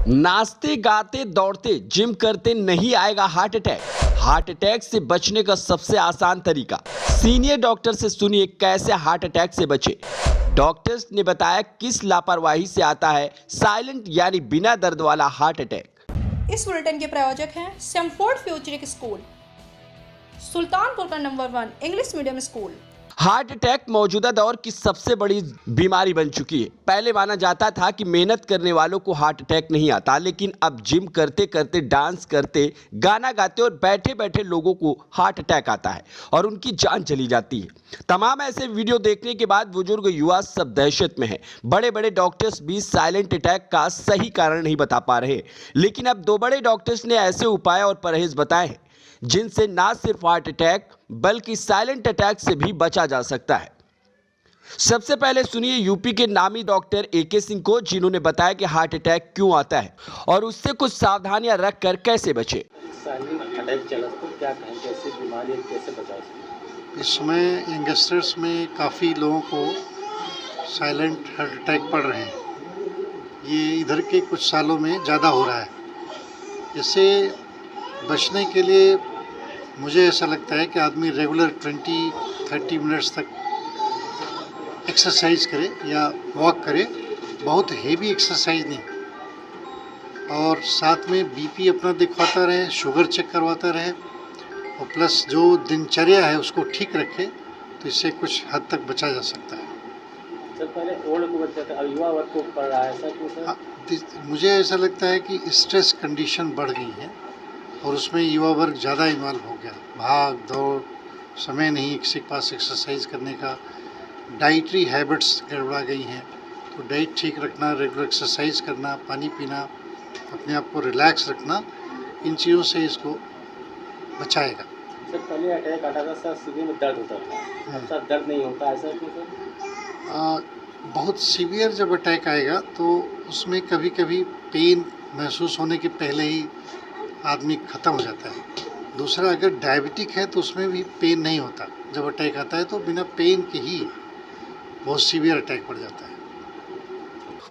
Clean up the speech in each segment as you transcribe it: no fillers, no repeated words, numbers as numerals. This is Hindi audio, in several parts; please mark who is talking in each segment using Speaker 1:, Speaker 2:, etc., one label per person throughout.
Speaker 1: नाचते गाते दौड़ते जिम करते नहीं आएगा हार्ट अटैक। हार्ट अटैक से बचने का सबसे आसान तरीका। सीनियर डॉक्टर से सुनिए कैसे हार्ट अटैक से बचे। डॉक्टर्स ने बताया किस लापरवाही से आता है साइलेंट यानी बिना दर्द वाला हार्ट अटैक।
Speaker 2: इस बुलेटिन के प्रायोजक हैं स्टैमफोर्ड फ्यूचरिक स्कूल, सुल्तानपुर का number 1 English medium school.
Speaker 1: Heart attack मौजूदा दौर की सबसे बड़ी बीमारी बन चुकी है। पहले माना जाता था कि मेहनत करने वालों को हार्ट अटैक नहीं आता, लेकिन अब जिम करते करते, डांस करते, गाना गाते और बैठे बैठे लोगों को हार्ट अटैक आता है और उनकी जान चली जाती है। तमाम ऐसे वीडियो देखने के बाद बुजुर्ग, युवा सब दहशत में हैं। बड़े बड़े डॉक्टर्स भी साइलेंट अटैक का सही कारण नहीं बता पा रहे, लेकिन अब दो बड़े डॉक्टर्स ने ऐसे उपाय और परहेज बताए हैं जिनसे ना सिर्फ हार्ट अटैक बल्कि साइलेंट अटैक से भी बचा जा सकता है। सबसे पहले सुनिए यूपी के नामी डॉक्टर AK सिंह को, जिन्होंने बताया कि हार्ट अटैक क्यों आता है और उससे कुछ सावधानियां रखकर कैसे बचे।
Speaker 3: साइलेंट अटैक चला तो क्या कहें, कैसे बीमारी है, कैसे बचा सकते?
Speaker 4: इस समय यंगस्टर्स में काफ़ी लोगों को साइलेंट हार्ट अटैक पड़ रहे हैं। ये इधर के कुछ सालों में ज़्यादा हो रहा है। इससे बचने के लिए मुझे ऐसा लगता है कि आदमी रेगुलर 20-30 मिनट्स तक एक्सरसाइज करे या वॉक करे, बहुत हेवी एक्सरसाइज नहीं, और साथ में बीपी अपना दिखवाता रहे, शुगर चेक करवाता रहे, और प्लस जो दिनचर्या है उसको ठीक रखे, तो इससे कुछ हद तक बचा जा सकता है।
Speaker 3: सर पहले ओल्ड को बचता था, अब युवा वर्ग को पड़ रहा है, ऐसा क्यों सर?
Speaker 4: मुझे ऐसा लगता है कि स्ट्रेस कंडीशन बढ़ गई है और उसमें युवा वर्ग ज़्यादा इन्वॉल्व हो गया। भाग दौड़, समय नहीं किसी के पास एक्सरसाइज करने का, डाइटरी हैबिट्स गड़बड़ा गई हैं। तो डाइट ठीक रखना, रेगुलर एक्सरसाइज करना, पानी पीना, अपने आप को रिलैक्स रखना, इन चीज़ों से इसको बचाएगा।
Speaker 3: सर पहले अटैक आता था सर, सीधे में दर्द होता था, अब सर दर्द नहीं होता, ऐसा क्यों सर?
Speaker 4: बहुत सीवियर जब अटैक आएगा तो उसमें कभी कभी पेन महसूस होने के पहले ही आदमी ख़त्म हो जाता है। दूसरा, अगर डायबिटिक है तो उसमें भी पेन नहीं होता। जब अटैक आता है तो बिना पेन के ही बहुत सीवियर अटैक पड़ जाता है।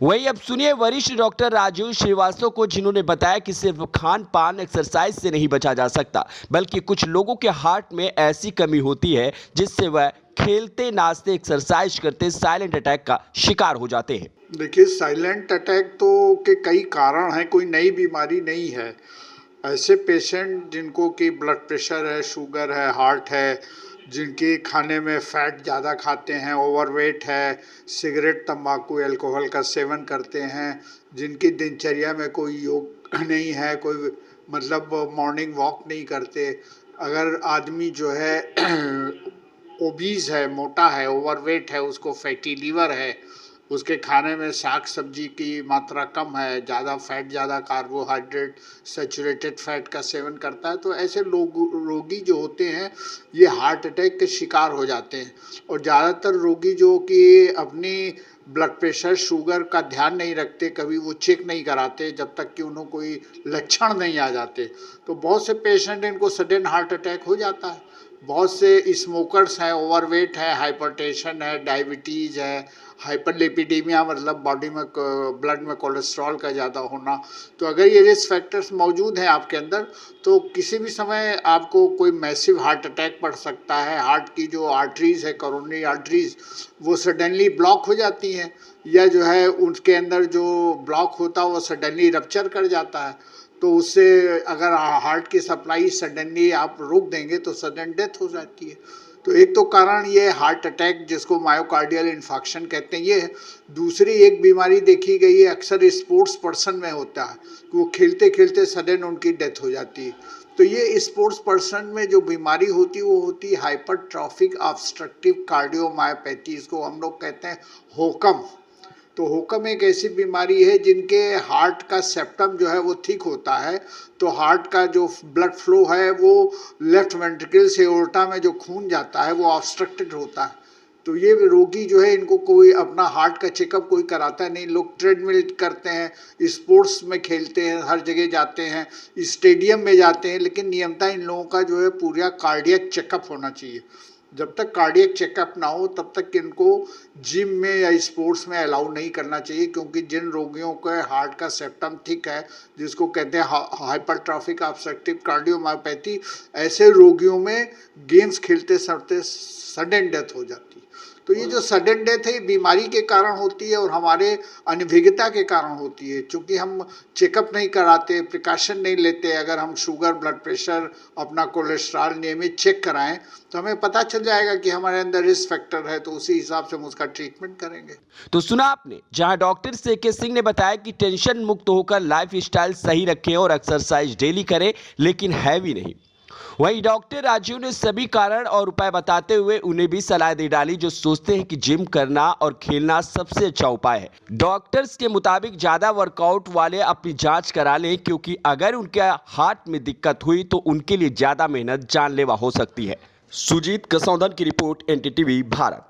Speaker 1: वहीं अब सुनिए वरिष्ठ डॉक्टर राजीव श्रीवास्तव को, जिन्होंने बताया कि सिर्फ खान पान, एक्सरसाइज से नहीं बचा जा सकता, बल्कि कुछ लोगों के हार्ट में ऐसी कमी होती है जिससे वह खेलते, नाचते, एक्सरसाइज करते साइलेंट अटैक का शिकार हो जाते हैं।
Speaker 5: देखिए, साइलेंट अटैक तो के कई कारण हैं, कोई नई बीमारी नहीं है। ऐसे पेशेंट जिनको कि ब्लड प्रेशर है, शुगर है, हार्ट है, जिनके खाने में फ़ैट ज़्यादा खाते हैं, ओवरवेट है, सिगरेट, तंबाकू, अल्कोहल का सेवन करते हैं, जिनकी दिनचर्या में कोई योग नहीं है, कोई मतलब मॉर्निंग वॉक नहीं करते, अगर आदमी जो है ओबीज है, मोटा है, ओवरवेट है, उसको फैटी लीवर है, उसके खाने में साग सब्जी की मात्रा कम है, ज़्यादा फैट, ज़्यादा कार्बोहाइड्रेट, सैचुरेटेड फैट का सेवन करता है, तो ऐसे रोगी जो होते हैं ये हार्ट अटैक के शिकार हो जाते हैं। और ज़्यादातर रोगी जो कि अपनी ब्लड प्रेशर, शुगर का ध्यान नहीं रखते, कभी वो चेक नहीं कराते जब तक कि उन्हें कोई लक्षण नहीं आ जाते, तो बहुत से पेशेंट इनको सडन हार्ट अटैक हो जाता है। बहुत से स्मोकर्स हैं, ओवरवेट है, हाइपरटेंशन है, डायबिटीज़ है, हाइपरलिपिडीमिया मतलब बॉडी में ब्लड में कोलेस्ट्रॉल का ज़्यादा होना। तो अगर ये रिस्क फैक्टर्स मौजूद हैं आपके अंदर, तो किसी भी समय आपको कोई मैसिव हार्ट अटैक पड़ सकता है। हार्ट की जो आर्टरीज़ है, कोरोनरी आर्टरीज़, वो सडनली ब्लॉक हो जाती हैं, या जो है उनके अंदर जो ब्लॉक होता है वो सडनली रप्चर कर जाता है। तो उससे अगर हार्ट की सप्लाई सडनली आप रोक देंगे तो सडन डेथ हो जाती है। तो एक तो कारण ये हार्ट अटैक, जिसको मायोकार्डियल इन्फेक्शन कहते हैं, ये है। दूसरी एक बीमारी देखी गई है, अक्सर स्पोर्ट्स पर्सन में होता है कि वो खेलते खेलते सडन उनकी डेथ हो जाती है। तो ये स्पोर्ट्स पर्सन में जो बीमारी होती है वो होती है हाइपरट्रॉफिक ऑब्स्ट्रक्टिव कार्डियोमायोपैथी, इसको हम लोग कहते हैं होकम। तो होकम एक ऐसी बीमारी है जिनके हार्ट का सेप्टम जो है वो ठीक होता है, तो हार्ट का जो ब्लड फ्लो है वो लेफ्ट वेंट्रिकल से एओर्टा में जो खून जाता है वो ऑब्स्ट्रक्टेड होता है। तो ये रोगी जो है, इनको कोई अपना हार्ट का चेकअप कोई कराता नहीं। लोग ट्रेडमिल करते हैं, स्पोर्ट्स में खेलते हैं, हर जगह जाते हैं, स्टेडियम में जाते हैं, लेकिन नियमतः इन लोगों का जो है पूरा कार्डियक चेकअप होना चाहिए। जब तक कार्डियक चेकअप ना हो तब तक इनको जिम में या स्पोर्ट्स में अलाउ नहीं करना चाहिए, क्योंकि जिन रोगियों का हार्ट का सेप्टम थिक है, जिसको कहते हैं हाइपरट्रॉफिक ऑब्स्ट्रक्टिव कार्डियोमायोपैथी, ऐसे रोगियों में गेम्स खेलते समय सडन डेथ हो जाती है। तो ये जो सडन डेथ है ये बीमारी के कारण होती है और हमारे अनभिज्ञता के कारण होती है, क्योंकि हम चेकअप नहीं कराते, प्रिकॉशन नहीं लेते। अगर हम शुगर, ब्लड प्रेशर, अपना कोलेस्ट्रॉल नियमित चेक कराएं तो हमें पता चल जाएगा कि हमारे अंदर रिस्क फैक्टर है, तो उसी हिसाब से हम उसका ट्रीटमेंट करेंगे।
Speaker 1: तो सुना आपने, जहां डॉक्टर सीके सिंह ने बताया कि टेंशन मुक्त होकर लाइफ स्टाइल सही रखें और एक्सरसाइज डेली करें, लेकिन हैवी नहीं। वहीं डॉक्टर राजीव ने सभी कारण और उपाय बताते हुए उन्हें भी सलाह दे डाली जो सोचते हैं कि जिम करना और खेलना सबसे अच्छा उपाय है। डॉक्टर्स के मुताबिक ज्यादा वर्कआउट वाले अपनी जांच करा लें, क्योंकि अगर उनके हार्ट में दिक्कत हुई तो उनके लिए ज्यादा मेहनत जानलेवा हो सकती है। सुजीत कसौंधन की रिपोर्ट, NTTV भारत।